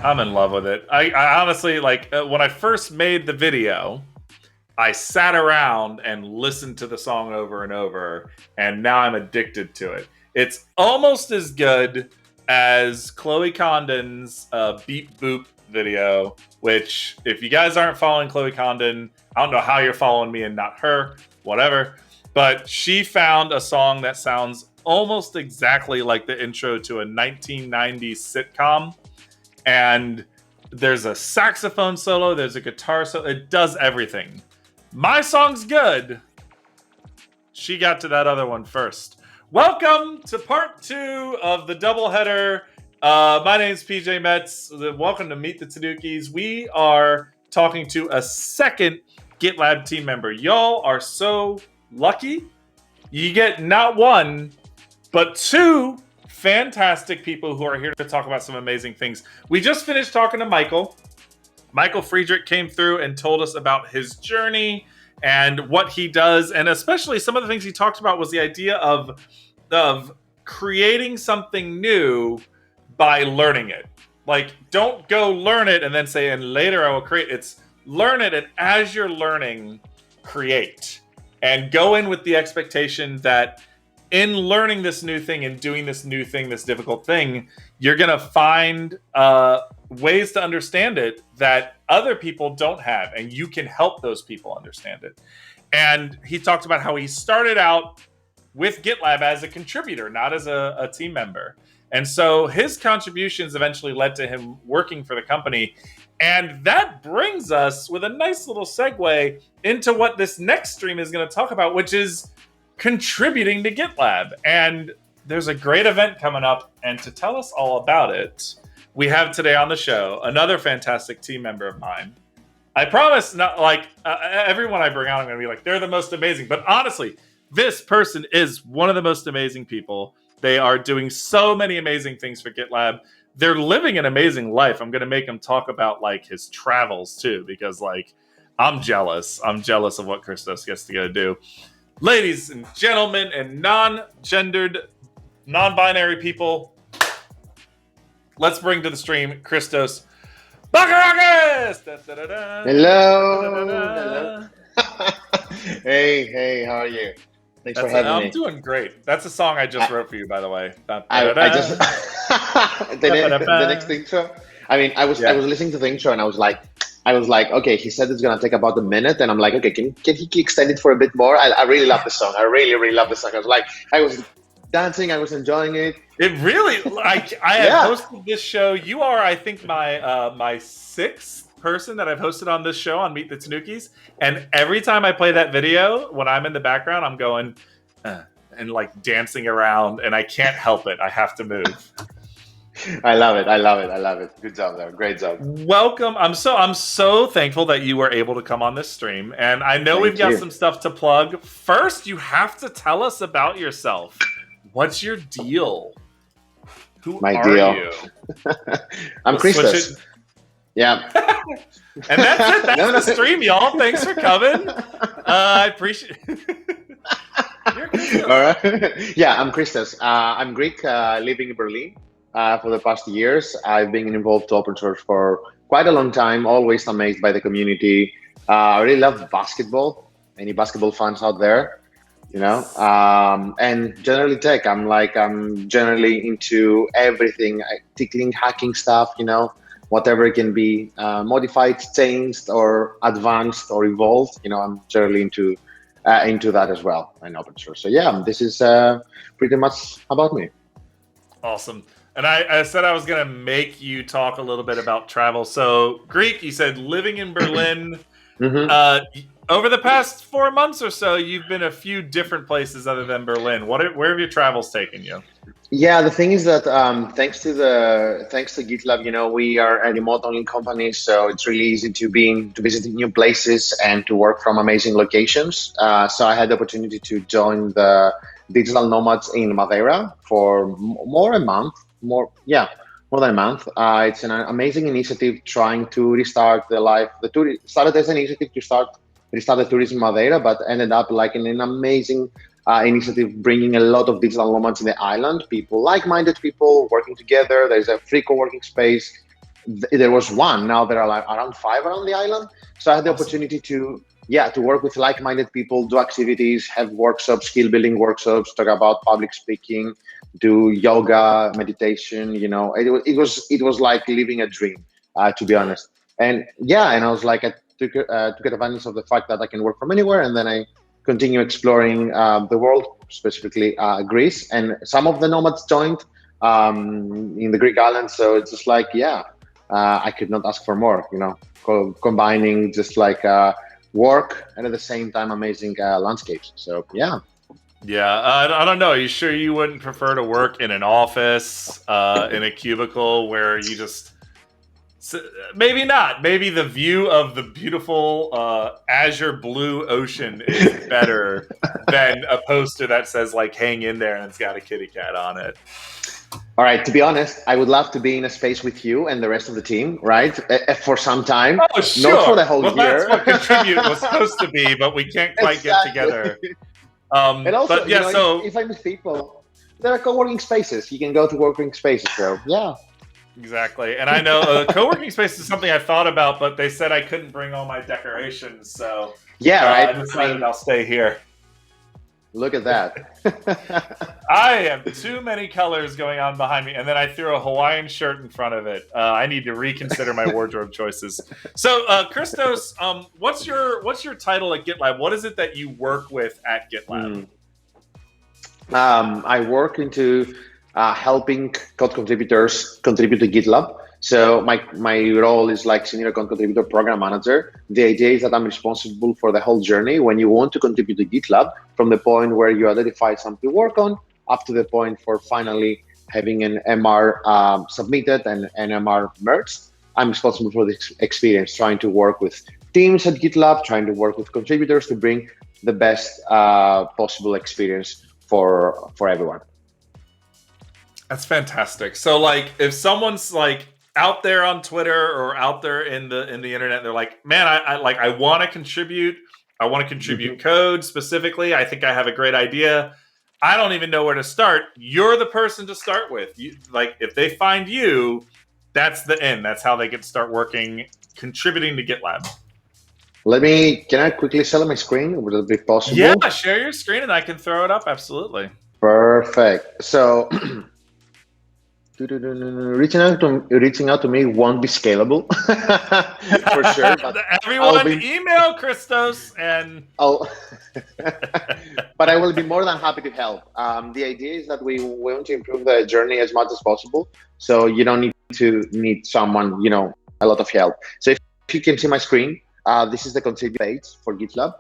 I'm in love with it. I honestly, like, when I first made the video, I sat around and listened to the song over and over, and now I'm addicted to it. It's almost as good as Chloe Condon's Beep Boop video, which, if you guys aren't following Chloe Condon, I don't know how you're following me and not her, whatever. But she found a song that sounds almost exactly like the intro to a 1990s sitcom. And there's a saxophone solo, there's a guitar solo, it does everything. My song's good. She got to that other one first. Welcome to part 2 of the doubleheader. My name's PJ Metz. Welcome to Meet the Tanukis. We are talking to a second GitLab team member. Y'all are so lucky. You get not one, but two fantastic people who are here to talk about some amazing things. We just finished talking to Michael. Michael Friedrich came through and told us about his journey and what he does, and especially some of the things he talked about was the idea of creating something new by learning it. Like, don't go learn it and then say, and later I will create. It's learn it, and as you're learning, create. And go in with the expectation that in learning this new thing and doing this new thing, this difficult thing, you're going to find ways to understand it that other people don't have, and you can help those people understand it. And he talked about how he started out with GitLab as a contributor, not as a team member. And so his contributions eventually led to him working for the company. And that brings us with a nice little segue into what this next stream is going to talk about, which is contributing to GitLab. And there's a great event coming up, and to tell us all about it, we have today on the show another fantastic team member of mine. I promise, not like everyone I bring on, I'm going to be like, they're the most amazing. But honestly, this person is one of the most amazing people. They are doing so many amazing things for GitLab. They're living an amazing life. I'm going to make him talk about like his travels too, because like I'm jealous. I'm jealous of what Christos gets to go do. Ladies and gentlemen and non-gendered, non-binary people, let's bring to the stream Christos Bacharakis! Hello. Hey, how are you? Thanks for having me. I'm doing great. That's a song I just wrote for you, by the way. I just the next intro. I mean, I was listening to the intro and I was like, okay, he said it's gonna take about a minute, and I'm like, okay, can he extend it for a bit more? I really love the song. I really love the song. I was dancing, I was enjoying it. It really, like, I have hosted this show. You are, I think, my sixth person that I've hosted on this show on Meet the Tanukis, and every time I play that video, when I'm in the background, I'm going and like dancing around, and I can't help it. I have to move. I love it. Good job there. Great job. Welcome. I'm so thankful that you were able to come on this stream, and I know we've got some stuff to plug. First, you have to tell us about yourself. What's your deal? Who are you? I'm Christos. Yeah. And that's it. That's the stream, y'all. Thanks for coming. I appreciate it. All right. Yeah, I'm Christos. I'm Greek, living in Berlin for the past years. I've been involved in open source for quite a long time, always amazed by the community. I really love basketball. Any basketball fans out there? You know, and generally tech. I'm generally into everything, tickling, hacking stuff, you know, whatever it can be, modified, changed, or advanced, or evolved. You know, I'm generally into that as well in open source. So yeah, this is pretty much about me. Awesome. And I said I was going to make you talk a little bit about travel. So Greek, you said living in Berlin. Over the past 4 months or so, you've been a few different places other than Berlin. Where have your travels taken you? Yeah, the thing is that thanks to GitLab, you know, we are a remote-only company, so it's really easy to visit new places and to work from amazing locations. So I had the opportunity to join the Digital Nomads in Madeira for more than a month. It's an amazing initiative trying to restart the life. Started as an initiative to restart the tourism in Madeira, but ended up like in an amazing initiative, bringing a lot of digital nomads in the island, like-minded people working together. There's a free co-working space, there was one. Now there are like around 5 around the island. So I had the Awesome. opportunity to work with like-minded people, do activities, have workshops, skill building workshops, talk about public speaking, do yoga, meditation. It was like living a dream, to be honest. And I was like, I took advantage of the fact that I can work from anywhere, and then I continue exploring the world, specifically Greece, and some of the nomads joined in the Greek islands. So it's just like, I could not ask for more, combining just like work and at the same time amazing landscapes. So yeah. Yeah, I don't know. Are you sure you wouldn't prefer to work in an office, in a cubicle where you just... Maybe not. Maybe the view of the beautiful azure blue ocean is better than a poster that says like "hang in there" and it's got a kitty cat on it. All right. To be honest, I would love to be in a space with you and the rest of the team, right? For some time. Oh, sure. Not for the whole year. That's what Contribute was supposed to be, but we can't quite get together. And also, but yeah, if I meet people, there are co-working spaces. You can go to working spaces. So yeah. Exactly. And I know co-working space is something I thought about, but they said I couldn't bring all my decorations. So right. I decided I'll stay here. Look at that. I have too many colors going on behind me, and then I threw a Hawaiian shirt in front of it. I need to reconsider my wardrobe choices. So, Christos, what's your title at GitLab? What is it that you work with at GitLab? I work into helping code contributors contribute to GitLab. So my role is like senior code contributor program manager. The idea is that I'm responsible for the whole journey when you want to contribute to GitLab, from the point where you identify something to work on up to the point for finally having an MR submitted and an MR merged. I'm responsible for this experience, trying to work with teams at GitLab, trying to work with contributors to bring the best possible experience for everyone. That's fantastic. So like if someone's like out there on Twitter or out there in the internet, they're like, man, I want to contribute. I want to contribute code specifically. I think I have a great idea. I don't even know where to start. You're the person to start with. Like if they find you, that's the end. That's how they get to start working, contributing to GitLab. Can I quickly share my screen? Would it be possible? Yeah, share your screen and I can throw it up. Absolutely. Perfect. So reaching out to me won't be scalable for sure. But everyone email Christos and but I will be more than happy to help. The idea is that we want to improve the journey as much as possible. So you don't need someone, a lot of help. So if you can see my screen, this is the contribute page for GitLab.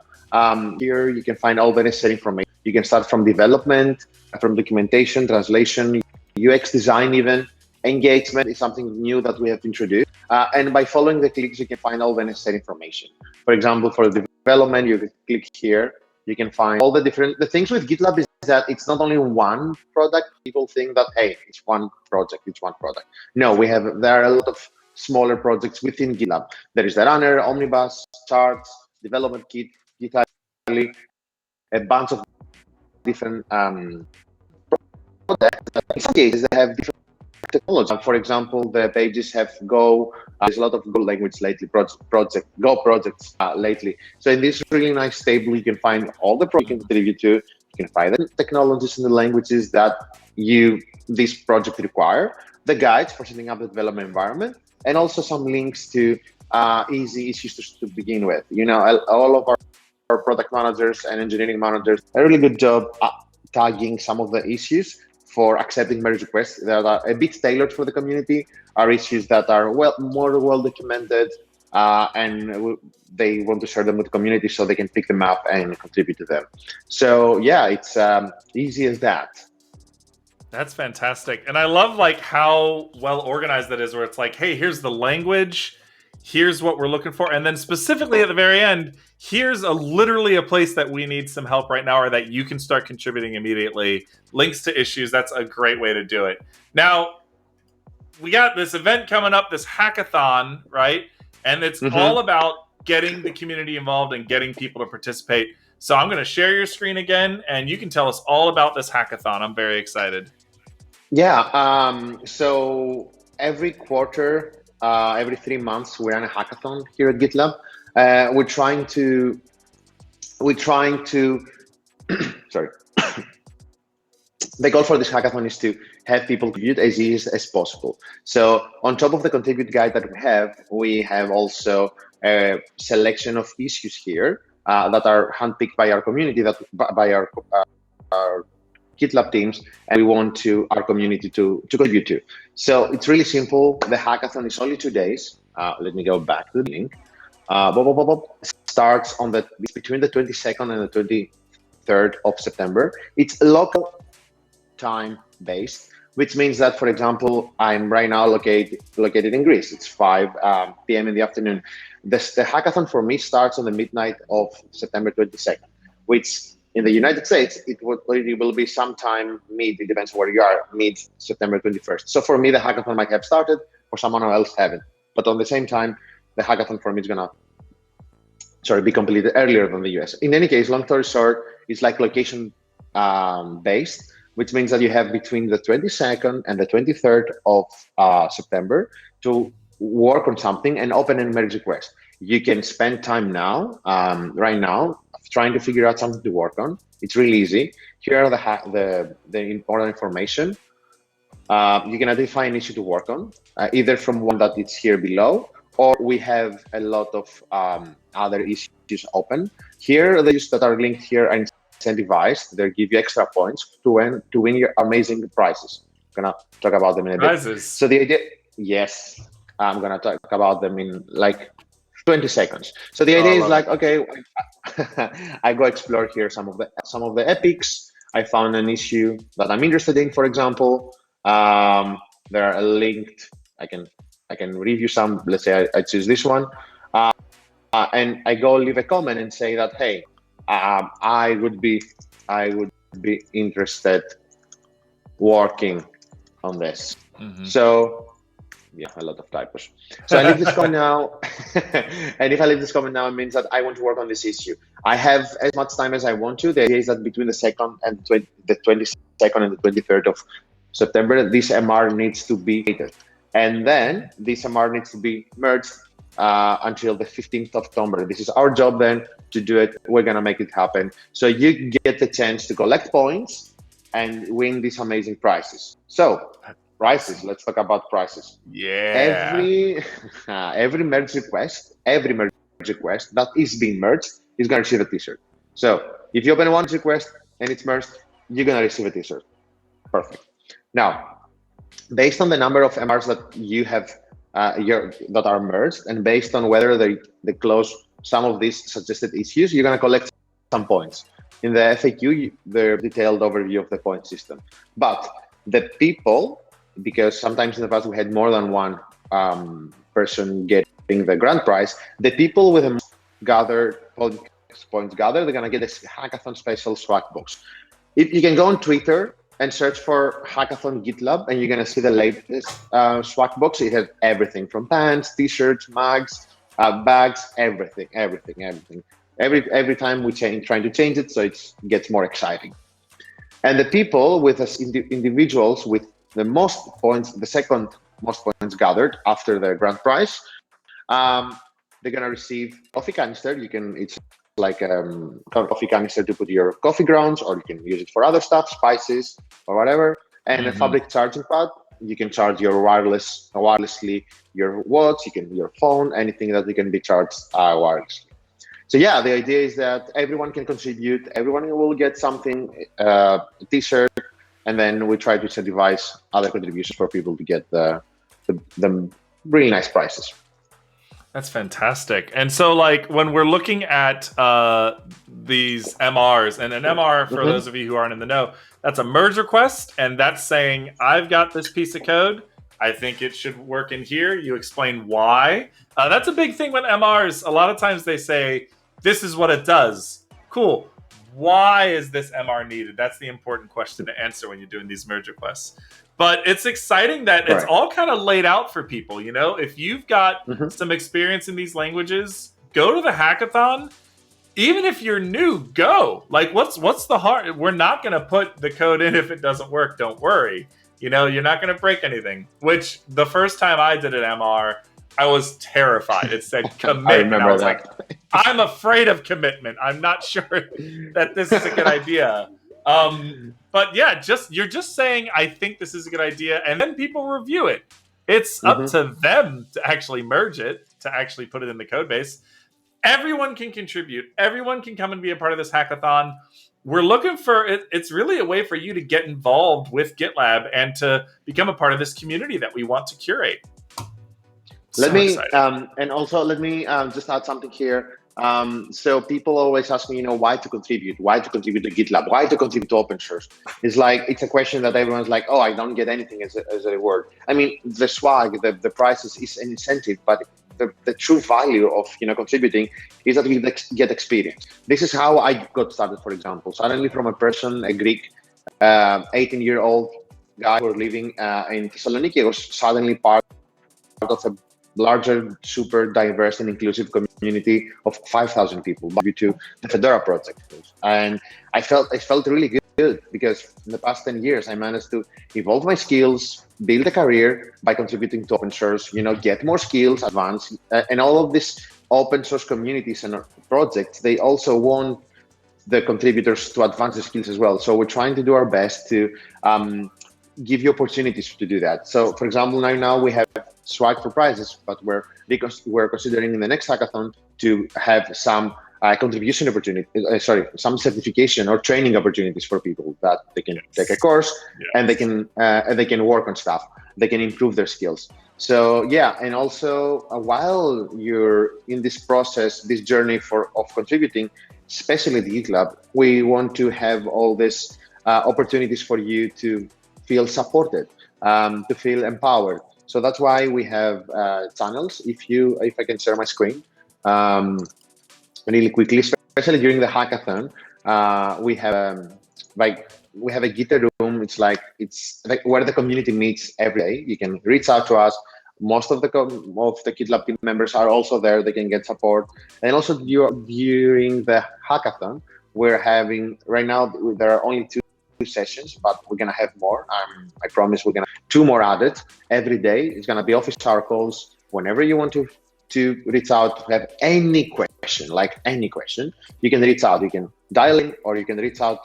Here you can find all the necessary information. You can start from development, from documentation, translation, UX design, even engagement is something new that we have introduced. And by following the clicks, you can find all the necessary information. For example, for the development, you can click here. You can find all the things with GitLab is that it's not only one product. People think that, hey, it's one project. No, there are a lot of smaller projects within GitLab. There is the Runner, Omnibus, Charts, Development Kit, GitHub, a bunch of different projects. In some cases, they have different technology. For example, the pages have Go. There's a lot of Go language lately, Go projects lately. So in this really nice table, you can find all the projects you can contribute to. You can find the technologies and the languages that this project require, the guides for setting up the development environment, and also some links to easy issues to begin with. All of our product managers and engineering managers do a really good job tagging some of the issues for accepting merge requests that are a bit tailored for the community, are issues that are more well documented, and they want to share them with the community so they can pick them up and contribute to them. So yeah, it's easy as that. That's fantastic. And I love like how well organized that is, where it's like, hey, here's the language, here's what we're looking for, and then specifically at the very end, here's literally a place that we need some help right now, or that you can start contributing immediately. Links to issues. That's a great way to do it. Now, we got this event coming up, this hackathon, right? And it's all about getting the community involved and getting people to participate. So I'm going to share your screen again, and you can tell us all about this hackathon. I'm very excited. Yeah. So every quarter, every 3 months we run a hackathon here at GitLab. We're trying to sorry. The goal for this hackathon is to have people contribute as easy as possible. So on top of the contribute guide that we have also a selection of issues here that are handpicked by our community, by our GitLab teams, and we want our community to contribute to. So it's really simple. The hackathon is only 2 days. Let me go back to the link. Starts on between the 22nd and the 23rd of September. It's local time based, which means that, for example, I'm right now located in Greece. It's 5 p.m. in the afternoon. The hackathon for me starts on the midnight of September 22nd, which in the United States, it will be sometime it depends where you are, mid September 21st. So for me, the hackathon might have started, for someone else haven't. But on the same time, the hackathon for me is gonna be completed earlier than the US. In any case, long story short, it's like location based, which means that you have between the 22nd and the 23rd of September to work on something and open a merge request. You can spend time now, right now, trying to figure out something to work on. It's really easy. Here are the important information. You can identify an issue to work on, either from one that is here below, or we have a lot of other issues open. Here, the issues that are linked here are incentivized. They give you extra points to win your amazing prizes. I'm gonna talk about them in a bit. So the idea, yes, I'm gonna talk about them in like 20 seconds. So the idea is like, okay, I go explore here some of the epics. I found an issue that I'm interested in, for example. There are linked. I can review some. Let's say I choose this one, and I go leave a comment and say that, hey, I would be interested working on this. Mm-hmm. So yeah, a lot of typos. So I leave this comment now, and if I leave this comment now, it means that I want to work on this issue. I have as much time as I want to. The idea is that between the 2nd and the 22nd and the 23rd of September, this MR needs to be created, and then this MR needs to be merged until the 15th of October. This is our job then to do it. We're gonna make it happen. So you get the chance to collect points and win these amazing prizes. So prizes, let's talk about prizes. Yeah. Every merge request that is being merged is gonna receive a t-shirt. So if you open one request and it's merged, you're gonna receive a t-shirt. Perfect. Now, based on the number of MRs that you have that are merged, and based on whether they close some of these suggested issues, you're going to collect some points. In the FAQ, the detailed overview of the point system. But the people, because sometimes in the past we had more than one person getting the grand prize, the people with the most points gathered, they're going to get a hackathon special swag box. If you can go on Twitter and search for Hackathon GitLab, and you're going to see the latest swag box. It has everything from pants, t-shirts, mugs, bags, everything. Every time we trying to change it, so it gets more exciting. And the people with us, individuals with the most points, the second most points gathered after the grand prize, they're going to receive coffee canister. It's like a coffee canister to put your coffee grounds, or you can use it for other stuff, spices or whatever. And a fabric charging pad. You can charge your wirelessly your watch, your phone, anything that you can be charged wirelessly. So yeah, the idea is that everyone can contribute. Everyone will get something, a t-shirt, and then we try to incentivize other contributions for people to get the really nice prizes. That's fantastic. And so, like, when we're looking at these MRs, and an MR, for those of you who aren't in the know, that's a merge request, and that's saying, I've got this piece of code. I think it should work in here. You explain why. That's a big thing with MRs. A lot of times they say, this is what it does. Cool. Why is this MR needed? That's the important question to answer when you're doing these merge requests. But it's exciting that it's all kind of laid out for people. You know, if you've got some experience in these languages, go to the hackathon. Even if you're new, go. Like, what's the hard? We're not going to put the code in if it doesn't work. Don't worry. You know, you're not going to break anything. Which the first time I did an MR, I was terrified. It said commit. I remember and I was that. like, I'm afraid of commitment. I'm not sure that this is a good idea. But yeah, you're just saying, I think this is a good idea. And then people review it. It's up to them to actually merge it, to actually put it in the code base. Everyone can contribute. Everyone can come and be a part of this hackathon. We're looking for it. It's really a way for you to get involved with GitLab and to become a part of this community that we want to curate. Let me just add something here. So people always ask me, why to contribute to GitLab, why to contribute to open source. It's a question that everyone's like, oh, I don't get anything as a reward. I mean, the swag, the prizes is an incentive, but the true value of contributing is that we get experience. This is how I got started, for example. Suddenly, from a person, a Greek, 18-year-old guy who was living in Thessaloniki, was suddenly part of a larger, super diverse and inclusive community of 5,000 people due to the Fedora project. And I felt really good because in the past 10 years, I managed to evolve my skills, build a career by contributing to open source, get more skills, advance, and all of these open source communities and projects, they also want the contributors to advance the skills as well. So we're trying to do our best to give you opportunities to do that. So for example, now we have swag for prizes, but we're considering in the next hackathon to have some contribution opportunity, some certification or training opportunities for people that they can take a course and they can work on stuff. They can improve their skills. So yeah, and also while you're in this process, this journey of contributing, especially the GitLab, we want to have all these opportunities for you to feel supported, to feel empowered. So that's why we have channels. If I can share my screen really quickly, especially during the hackathon, we have a Gitter room. It's like where the community meets every day. You can reach out to us. Most of the GitLab team members are also there. They can get support. And also during the hackathon, we're having right now. There are only two sessions, but we're gonna have more. I promise we're gonna have 2 more added every day. It's gonna be office hour calls. Whenever you want to reach out, to have any question, you can reach out. You can dial in, or you can reach out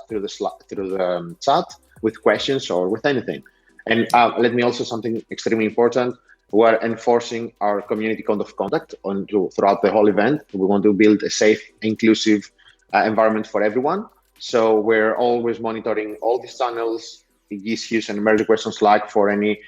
through the chat with questions or with anything. And let me also something extremely important. We're enforcing our community code of conduct throughout the whole event. We want to build a safe, inclusive environment for everyone. So we're always monitoring all these channels, issues, and merge requests on Slack for any,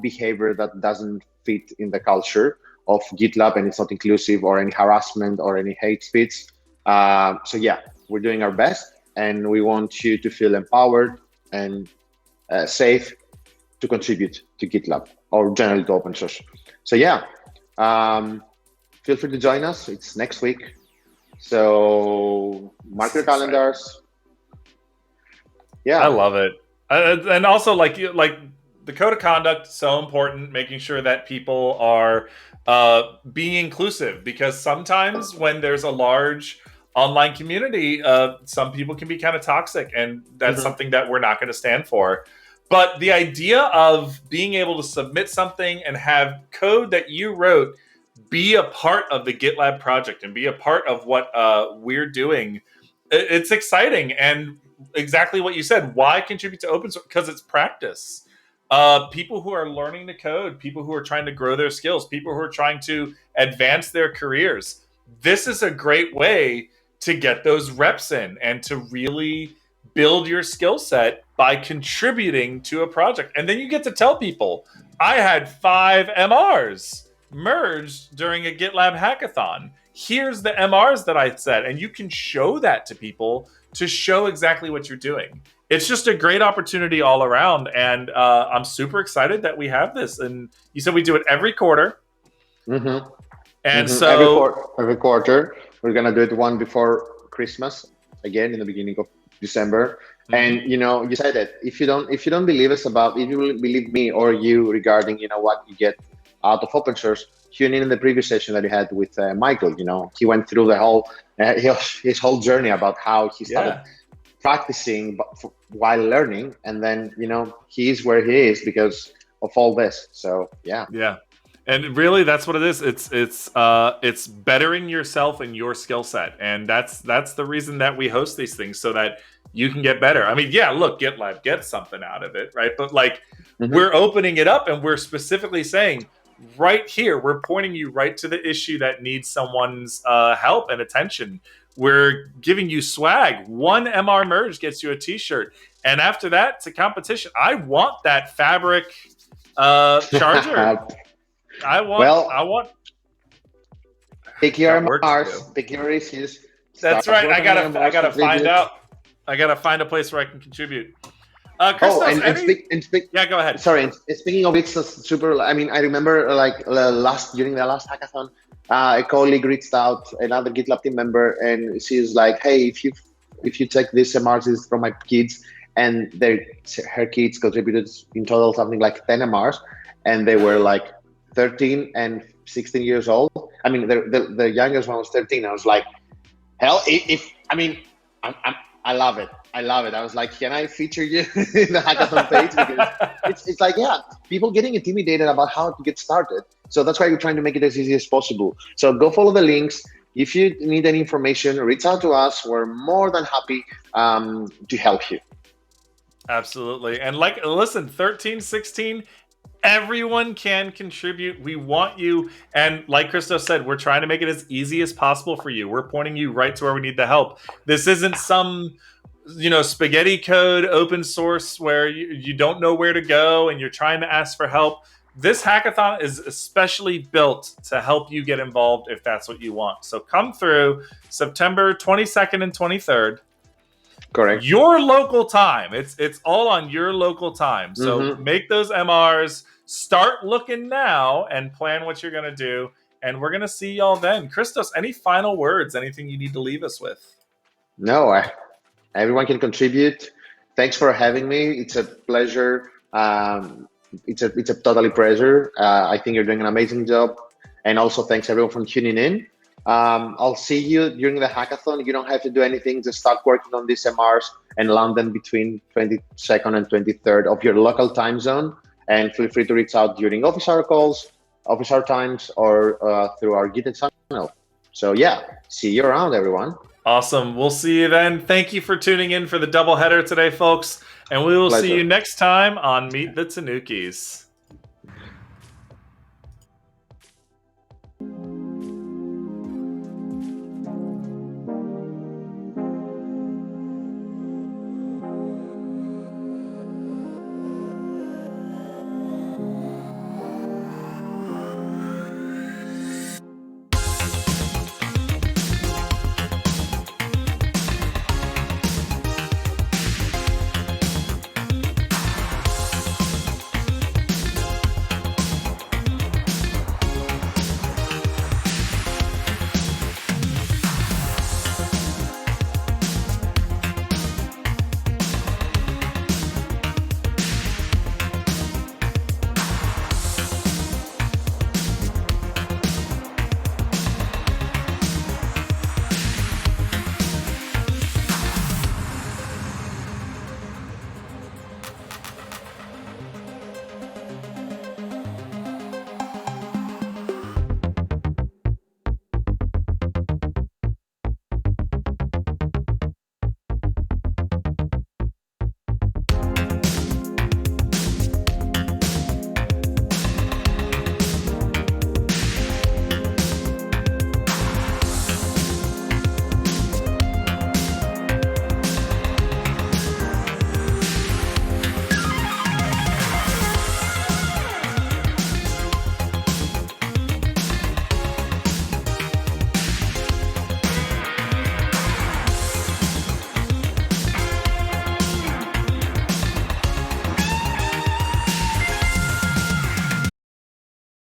behavior that doesn't fit in the culture of GitLab and it's not inclusive, or any harassment or any hate speech. So yeah, we're doing our best, and we want you to feel empowered and safe to contribute to GitLab or generally to open source. So yeah, feel free to join us. It's next week. So mark your calendars. Yeah, I love it. And also, like the code of conduct, so important, making sure that people are being inclusive, because sometimes when there's a large online community, some people can be kind of toxic, and that's something that we're not going to stand for. But the idea of being able to submit something and have code that you wrote be a part of the GitLab project and be a part of what we're doing, it's exciting. And exactly what you said, why contribute to open source? Because it's practice. People who are learning to code, people who are trying to grow their skills, people who are trying to advance their careers. This is a great way to get those reps in and to really build your skill set by contributing to a project. And then you get to tell people, I had 5 MRs merged during a GitLab hackathon. Here's the MRs that I set. And you can show that to people to show exactly what you're doing. It's just a great opportunity all around. And I'm super excited that we have this. And you said we do it every quarter. And so every quarter, we're going to do it one before Christmas, again in the beginning of December. And you said it. If you don't believe us if you believe me or you regarding what you get out of open source, tune in the previous session that you had with Michael. He went through the whole his whole journey about how he started practicing while learning, and then he is where he is because of all this. So yeah. And really, that's what it is. It's bettering yourself and your skill set, and that's the reason that we host these things, so that you can get better. I mean, yeah, look, GitLab gets something out of it, right? But like, we're opening it up, and we're specifically saying, right here, we're pointing you right to the issue that needs someone's help and attention. We're giving you swag. One MR merge gets you a T-shirt, and after that, it's a competition. I want that fabric charger. I want. Pick your MRs, pick your issues. That's right. I gotta find out. I gotta find a place where I can contribute. Christos, yeah, go ahead. Sorry, and speaking of it's super. I mean, I remember like during the last hackathon, a colleague reached out, another GitLab team member, and she's like, "Hey, if you take this MRs, this is from my kids," and her kids contributed in total something like 10 MRs, and they were like 13 and 16 years old. I mean, the youngest one was 13. I was like, hell, I love it. I love it. I was like, can I feature you in the hackathon page? Because it's like, yeah, people getting intimidated about how to get started. So that's why we're trying to make it as easy as possible. So go follow the links. If you need any information, reach out to us. We're more than happy to help you. Absolutely. And like, listen, 13, 16, everyone can contribute. We want you. And like Christos said, we're trying to make it as easy as possible for you. We're pointing you right to where we need the help. This isn't some, spaghetti code open source where you don't know where to go and you're trying to ask for help. This hackathon is especially built to help you get involved if that's what you want. So come through September 22nd and 23rd. Correct. Your local time. It's all on your local time. So make those MRs, start looking now, and plan what you're going to do. And we're going to see y'all then. Christos, any final words? Anything you need to leave us with? No, everyone can contribute. Thanks for having me. It's a pleasure. It's a totally pleasure. I think you're doing an amazing job. And also thanks everyone for tuning in. I'll see you during the hackathon. You don't have to do anything. Just start working on these MRs and land them between 22nd and 23rd of your local time zone. And feel free to reach out during office hour calls, office hour times, or through our Gitter channel. So yeah, see you around, everyone. Awesome. We'll see you then. Thank you for tuning in for the doubleheader today, folks. And we will see you next time on Meet the Tanukis.